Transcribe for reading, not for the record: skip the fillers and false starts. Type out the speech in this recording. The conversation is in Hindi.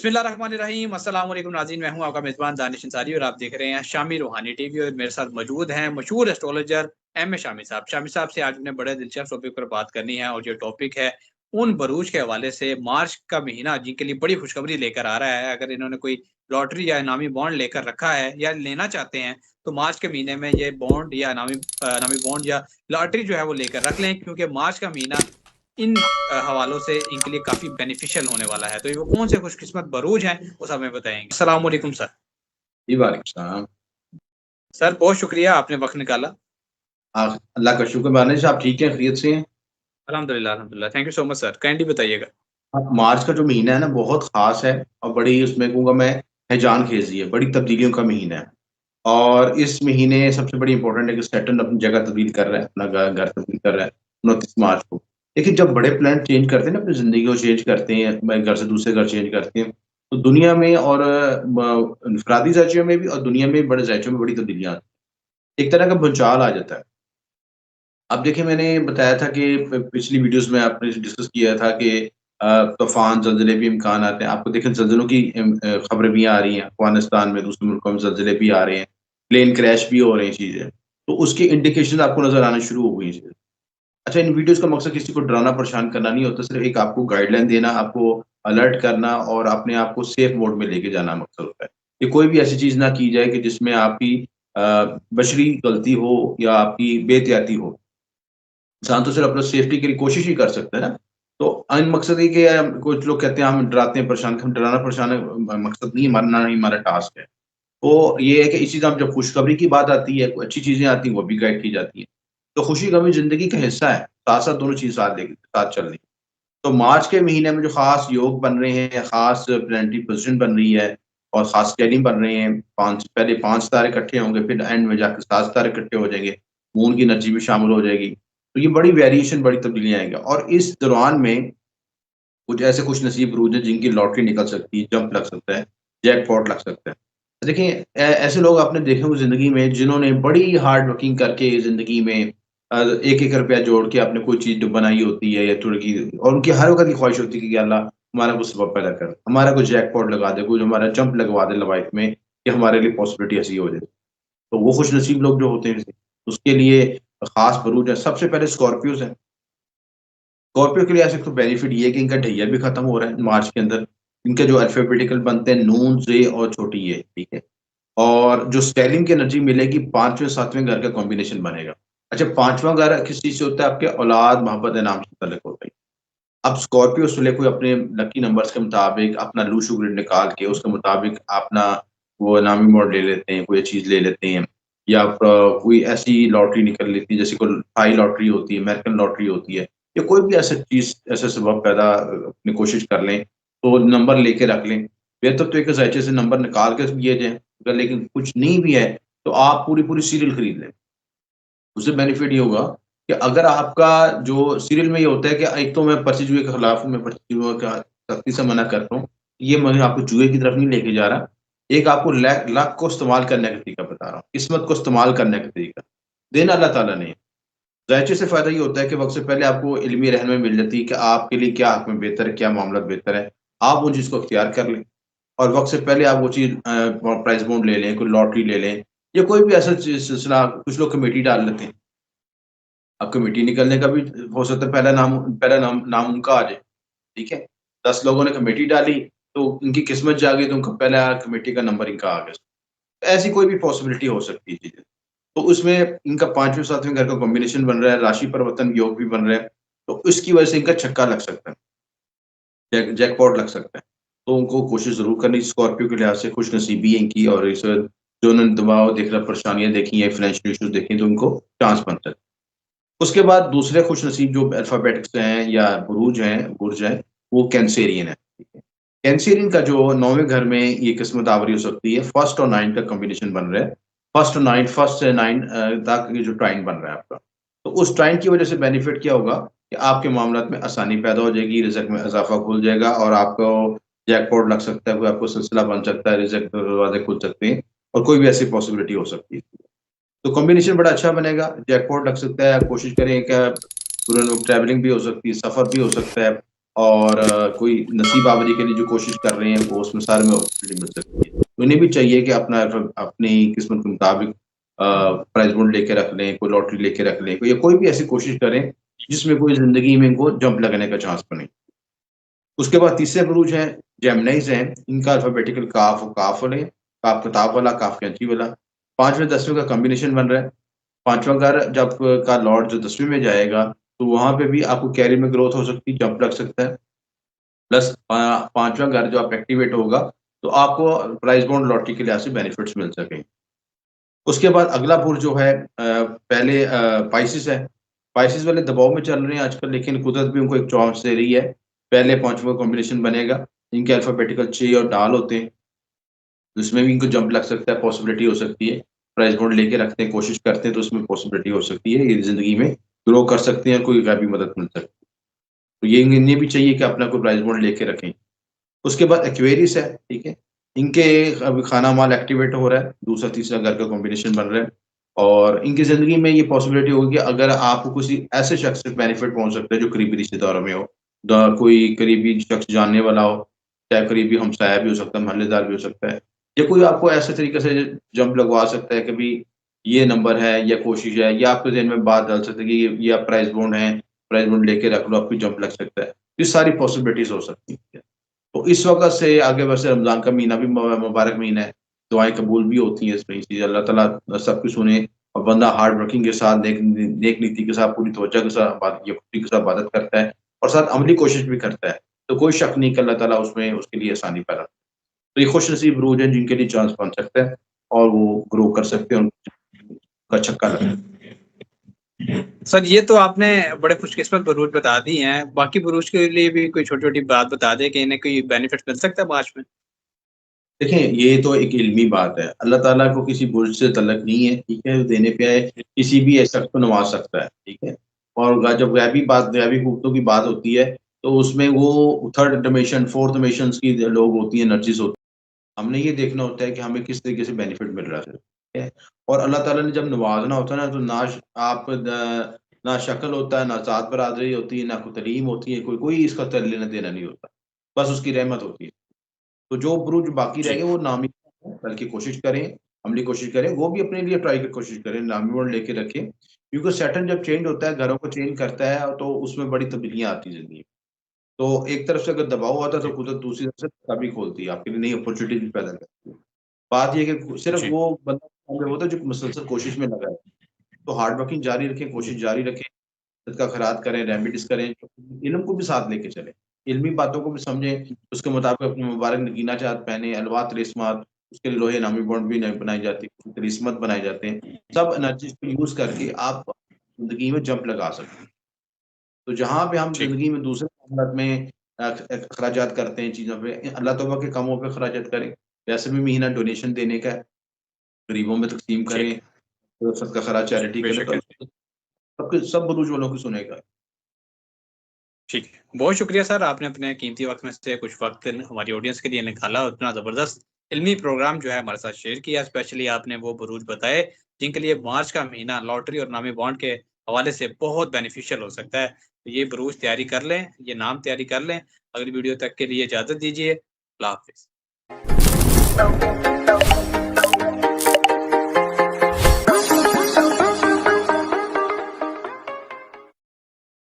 बिस्मिल्लाहिर्रहमानिर्रहीम। अस्सलाम वालेकुम नाज़रीन, मैं हूं आपका मेज़बान दानिश अंसारी और आप देख रहे हैं शामी रूहानी टीवी और मेरे साथ मौजूद हैं मशहूर एस्ट्रोलॉजर एम ए शामी साहब। शामी साहब से आज हमने बड़े दिलचस्प टॉपिक पर बात करनी है और ये टॉपिक है उन बरूज के हवाले से। मार्च का महीना जिनके लिए बड़ी खुशखबरी लेकर आ रहा है। अगर इन्होंने कोई लॉटरी या इनामी बॉन्ड लेकर रखा है या लेना चाहते हैं तो मार्च के महीने में ये बॉन्ड या इनामी बॉन्ड या लॉटरी जो है वो लेकर रख लें, क्योंकि मार्च का महीना इन हवालों से इनके लिए काफ़ी बेनिफिशियल होने वाला है। तो ये वो कौन से खुशकिस्मत बरूज हैं, वो सब हमें बताएँगे। अस्सलाम वालेकुम सर। जी, वालेकुम सलाम। सर बहुत शुक्रिया आपने वक़्त निकाला। अल्लाह का शुक्र माने आप ठीक हैं, खैरियत से हैं? अल्हम्दुलिल्लाह, अल्हम्दुलिल्लाह। Thank you so much sir. Kindly बताइएगा। मार्च का जो महीना है ना बहुत ख़ास है और बड़ी उसमें कहूँगा मैं हैजान खेज़ी है, बड़ी तब्दीलियों का महीना है। और इस महीने सबसे बड़ी इम्पोर्टेंट है कि सैटर्न अपनी जगह तब्दील कर रहा है, अपना घर तब्दील कर रहा है 29 मार्च को। देखिए जब बड़े प्लैनेट चेंज करते हैं ना, अपनी ज़िंदगी को चेंज करते हैं, घर से दूसरे घर चेंज करते हैं, तो दुनिया में और इनफरादी ज़ाइचों में भी और दुनिया में बड़े ज़ाइचों में बड़ी तब्दीलियाँ आती हैं। एक तरह का भूचाल आ जाता है। अब देखिए मैंने बताया था कि पिछली वीडियोज़ में आपने डिस्कस किया था कि तूफ़ान, ज़लज़ले भी इम्कान आते हैं। आपको देखें ज़लज़लों की खबरें भी आ रही हैं, अफ़गानिस्तान में, दूसरे मुल्कों में ज़लज़ले भी आ रहे हैं, प्लेन क्रैश भी हो रही हैं चीज़ें। तो उसके इंडिकेशन आपको नज़र आने शुरू हो गई हैं। अच्छा, इन वीडियोज़ का मकसद किसी को डराना परेशान करना नहीं होता, सिर्फ़ एक आपको गाइडलाइन देना, आपको अलर्ट करना और अपने आप को सेफ मोड में लेके जाना मकसद होता है। कि कोई भी ऐसी चीज़ ना की जाए कि जिसमें आपकी बशरी गलती हो या आपकी बेहतियाती हो। इंसान तो सिर्फ अपना सेफ्टी के लिए कोशिश ही कर सकता है ना। तो अन मकसद ये कि कुछ लोग कहते हैं हम डराते हैं, परेशान हम डराना परेशान मकसद नहीं, मरना नहीं हमारा टास्क है। तो ये है कि इसी तरह जब खुशखबरी की बात आती है, कोई अच्छी चीज़ें आती हैं, वो भी गाइड की जाती हैं। तो खुशी-गमी ज़िंदगी का हिस्सा है, साथ-साथ दोनों चीज़ साथ चल रही हैं। तो मार्च के महीने में जो ख़ास योग बन रहे हैं, ख़ास प्लैनेटरी पोज़ीशन बन रही है और ख़ास स्केलिंग बन रहे हैं, 5 पहले 5 तारे इकट्ठे होंगे, फिर एंड में जाके 7 तारे इकट्ठे हो जाएँगे, मून की एनर्जी भी शामिल हो जाएगी। तो ये बड़ी वेरिएशन, बड़ी तब्दीलियाँ आएँगी और इस दौरान में कुछ ऐसे खुशनसीब बुरूज हैं जिनकी लॉटरी निकल सकती है, जंप लग सकता है, जैकपॉट लग सकता है। देखिए ऐसे लोग आपने देखे होंगे ज़िंदगी में जिन्होंने बड़ी हार्ड वर्किंग करके ज़िंदगी में एक-एक रुपया जोड़ के आपने कोई चीज़ बनाई होती है या थोड़ी की और उनकी हर वक़्त की ख्वाहिश होती है कि अल्लाह हमारा कुछ सबब पैदा कर, हमारा कुछ जैकपॉट लगा दे, कुछ हमारा जंप लगवा दे लाइफ़ में कि हमारे लिए पॉसिबिलिटी ऐसी हो जाए। तो वो खुशनसीब लोग जो होते हैं उसके लिए ख़ास बुरूज है। सबसे पहले स्कॉर्पियोज़ हैं। स्कॉर्पियो के लिए ऐसे तो बेनिफिट ये है कि इनका ढैया भी खत्म हो रहा है मार्च के अंदर। इनके जो अल्फ़ाबेटिकल बनते हैं नून, ज़े और छोटी ये, ठीक है? और जो स्टेलिंग की एनर्जी मिलेगी 5वें 7वें घर का कॉम्बिनेशन बनेगा। अच्छा, 5वां घर किस चीज़ से होता है? आपके औलाद, मोहब्बत, इनाम से मुतल्लिक होता है। अब स्कॉर्पियो सुलह कोई अपने लकी नंबर्स के मुताबिक अपना लूशु ग्रिड निकाल के उसके मुताबिक अपना वो इनामी मोड ले लेते हैं, कोई चीज़ ले लेते हैं या कोई ऐसी लॉटरी निकल लेती है जैसे कोई थाई लॉटरी होती है, अमेरिकन लॉटरी होती है या कोई भी ऐसा चीज़ ऐसा सबब पैदा अपनी कोशिश कर लें, तो नंबर लेके रख लें। बेहतर तो एक ज़ायचे से नंबर निकाल के दिए जाएँ, अगर लेकिन कुछ नहीं भी है, तो आप पूरी-पूरी सीरियल खरीद लें। उससे बेनिफिट ये होगा कि अगर आपका जो सीरियल में ये होता है कि एक तो मैं पर्ची जुए के खिलाफ हूँ, मैं पर्ची जुए का सख्ती से मना करता हूँ। ये मैं आपको जुए की तरफ नहीं लेके जा रहा। एक आपको लक लक को इस्तेमाल करने का तरीका बता रहा हूँ, किस्मत को इस्तेमाल करने का तरीका। देना अल्लाह ताला ने है। ज़ायचे से फ़ायदा ये होता है कि वक़्त से पहले आपको इल्मी रहनुमाई मिल जाती है कि आपके लिए क्या हक़ में बेहतर है, क्या मामला बेहतर है। आप वो चीज़ को इख्तियार कर लें और वक़्त से पहले आप वो चीज़ प्राइज़ बॉन्ड ले लें, कोई लॉटरी ले लें या कोई भी ऐसा सिलसिला कुछ लोग कमेटी डाल लेते हैं। अब कमेटी निकलने का भी हो सकता है पहला नाम उनका आ जाए, ठीक है? 10 लोगों ने कमेटी डाली, तो उनकी किस्मत जागी तो उनका पहला कमेटी का नंबर इनका आ गया। तो ऐसी कोई भी पॉसिबिलिटी हो सकती है चीज़ें। तो उसमें इनका 5वें 7वें घर का कॉम्बिनेशन बन रहा है, राशि परिवर्तन योग भी बन रहा है, तो इसकी वजह से इनका छक्का लग सकता है, जैकपॉट लग सकता है। तो उनको कोशिश ज़रूर करनी स्कॉर्पियो के लिहाज़ से खुशनसीबी है इनकी और इस जो उन्होंने दबाव देख रहा परेशानियाँ देखी हैं, फाइनेंशियल इश्यूज़ देखे हैं, तो उनको चांस बन सकता है। उसके बाद दूसरे खुशनसीब जो अल्फ़ाबेटिक्स हैं या बुर्ज हैं, वो कैंसेरियन है, ठीक है। कैंसेरियन का जो 9वें घर में ये किस्मत आवरी हो सकती है, 1st और 9 का कॉम्बिनेशन बन रहा है। 1st से 9 तक ये जो ट्राइन बन रहा है आपका। तो उस ट्राइन की वज़ह से बेनिफिट क्या होगा कि आपके मामलात में आसानी पैदा हो जाएगी, रिज़्क में इज़ाफ़ा खुल जाएगा और आपको जैकपॉट लग सकता है, कोई आपको सिलसिला बन सकता है, रिज़्क के दरवाज़े खुल सकते हैं और कोई भी ऐसी पॉसिबिलिटी हो सकती है। तो कॉम्बिनेशन बड़ा अच्छा बनेगा, जैकपॉट लग सकता है, आप कोशिश करें कि ट्रैवलिंग भी हो सकती है, सफ़र भी हो सकता है और कोई नसीब आवरी के लिए जो कोशिश कर रहे हैं वो उसमें सारे में अपॉर्चुनिटी मिल सकती है। तो इन्हें भी चाहिए कि अपना अपनी किस्मत के मुताबिक प्राइज़ बॉन्ड लेके रख लें, कोई लॉटरी लेके रख लें, या कोई भी ऐसी कोशिश करें जिसमें कोई ज़िंदगी में इनको जंप लगने का चांस बने। उसके बाद तीसरे बुरूज हैं, जेमिनीज़ हैं, इनका अल्फ़ाबेटिकल काफ और काफ वाले, काफ किताब वाला, काफ कैंची वाला। 5वें 10वें का कॉम्बिनेशन बन रहा है। 5वां घर जब का लॉर्ड जो 10वीं में जाएगा, तो वहाँ पे भी आपको कैरियर में ग्रोथ हो सकती है, जंप लग सकता है। प्लस 5वां घर जो आप एक्टिवेट होगा, तो आपको प्राइज़ बॉन्ड लॉटरी के लिहाज से बेनिफिट्स मिल सकें। उसके बाद अगला बुर्ज जो है पहले पाइसेस है। पाइसेस वाले दबाव में चल रहे हैं आजकल, लेकिन कुदरत भी उनको एक चांस दे रही है। पहले 5वां कॉम्बिनेशन बनेगा, इनके अल्फ़ाबेटिकल चे और डाल होते हैं, उसमें भी इनको जंप लग सकता है, पॉसिबिलिटी हो सकती है। प्राइज़ बॉन्ड लेके रखते हैं, कोशिश करते हैं, तो उसमें पॉसिबिलिटी हो सकती है, ये ज़िंदगी में ग्रो कर सकते हैं, कोई गैबी मदद मिल सकती है। तो ये इन्हें भी चाहिए कि अपना कोई प्राइज़ बॉन्ड लेके रखें। उसके बाद एक्वेरियस है, ठीक है? इनके अभी खाना माल एक्टिवेट हो रहा है, दूसरा-तीसरा घर का कॉम्बिनेशन बन रहा है और इनकी ज़िंदगी में ये पॉसिबिलिटी होगी कि अगर आपको किसी ऐसे शख्स से बेनिफिट पहुँच सकता है जो करीबी रिश्तेदारों में हो, द कोई करीबी शख्स जानने वाला हो, चाहे करीबी हमसाया भी हो सकता है, मोहल्लेदार भी हो सकता है, या कोई आपको ऐसे तरीके से जंप लगवा सकता है कि भई ये नंबर है या कोशिश है, या आपके ज़हन में बात डाल सकता है कि ये आप प्राइज़ बॉन्ड है, प्राइज़ बॉन्ड लेके रख लो, आपको जंप लग सकता है। ये सारी पॉसिबिलिटीज़ हो सकती हैं। तो इस वक़्त से आगे वैसे रमज़ान का महीना भी मुबारक महीना है, दुआएँ कबूल भी होती हैं इसमें, इसलिए अल्लाह ताला सबकी सुने और बंदा हार्ड वर्किंग के साथ, नेक नीति के साथ, पूरी तवज्जो के साथ, यकीन के साथ इबादत करता है और साथ अमली कोशिश भी करता है, तो कोई शक नहीं कि अल्लाह ताला उसमें उसके लिए आसानी पैदा। तो ये खुशनसीब रोज़ हैं जिनके लिए चांस बन सकता है और वो ग्रो कर सकते हैं, उनका छक्का लगा। सर ये तो आपने बड़े खुशकिस्मत बुरूज बता दी हैं, बाकी बुरूज के लिए भी कोई छोटी-छोटी बात बता दें कि इन्हें कोई बेनिफिट मिल सकता है मार्च में? देखें, ये तो एक इल्मी बात है। अल्लाह ताला को किसी बुर्ज से तल्लक नहीं है, ठीक है? देने पे किसी भी शख्स को नवाज़ सकता है, ठीक है? और जब गैबी कुव्वतों की बात होती है, तो उसमें वो थर्ड डिमेंशन, फोर्थ डिमेंशंस की लोग होती हैं, एनर्जीज़ होती हैं। हमने ये देखना होता है कि हमें किस तरीके से बेनिफिट मिल रहा है, ठीक है? और अल्लाह ताला ने जब नवाज़ना होता है ना, तो ना शक्ल होता है, ना ज़ात बरादरी होती है, ना कोई तलीम होती है, कोई इसका लेना-देना नहीं होता। बस उसकी रहमत होती है। तो जो बुरुज बाकी रह जी। गए वो नामी हैं, बल्कि कोशिश करें, अमली कोशिश करें, वो भी अपने लिए ट्राई की कोशिश करें, नामी वर्ड लेके रखें। क्योंकि सैटर्न जब चेंज होता है, घरों को चेंज करता है, तो उसमें बड़ी तब्दीलियाँ आती हैं ज़िंदगी में। तो एक तरफ से अगर दबाव आता है, तो जी, कुदरत दूसरी तरफ से रास्ता भी खोलती है, आपके लिए नई अपॉर्चुनिटीज़ भी पैदा करती है। बात ये है कि सिर्फ़ जी, वो बंदा कामयाब होता है जो मुसलसल कोशिश में लगा है। तो हार्ड वर्किंग जारी रखें, कोशिश जी, जारी रखें, सदका खैरात करें, रेमेडीज़ करें, इल्म को भी साथ लेके चलें। इल्मी बातों को भी समझें, उसके मुताबिक अपनी मुबारक नगीना चाहत पहने, अलवात तिलिस्मात, उसके लिए लोहे नामी बॉन्ड भी न बनाई जाती है, तिलिस्मत बनाए जाते हैं। सब एनर्जीज़ को यूज़ करके आप ज़िंदगी में जंप लगा सकते हैं। तो जहाँ पे हम ठीक। ज़िंदगी में दूसरे मामलात में अखराजात करते हैं चीज़ों पे, अल्लाह तौबा के कामों पे खराजात करें। वैसे भी महीना डोनेशन देने का है, गरीबों में तक़सीम ठीक करें, है, तो सदका खैरात चैरिटी करें, बेशक तो है। अल्लाह सबके सब बुरुज वालों की सुनेगा। ठीक है। बहुत शुक्रिया सर, आपने अपने कीमती वक़्त में से कुछ वक़्त हमारी ऑडियंस के लिए निकाला और इतना ज़बरदस्त इल्मी प्रोग्राम जो है हमारे साथ शेयर किया। स्पेशली आपने वो बुरूज बताए, जिनके लिए मार्च का महीना लॉटरी और नामी बॉन्ड के हवाले से बहुत बेनिफिशियल हो सकता है। तो ये बुरूज तैयारी कर लें, ये नाम तैयारी कर लें। अगली वीडियो तक के लिए इजाज़त दीजिए। अल्लाह हाफ़िज़।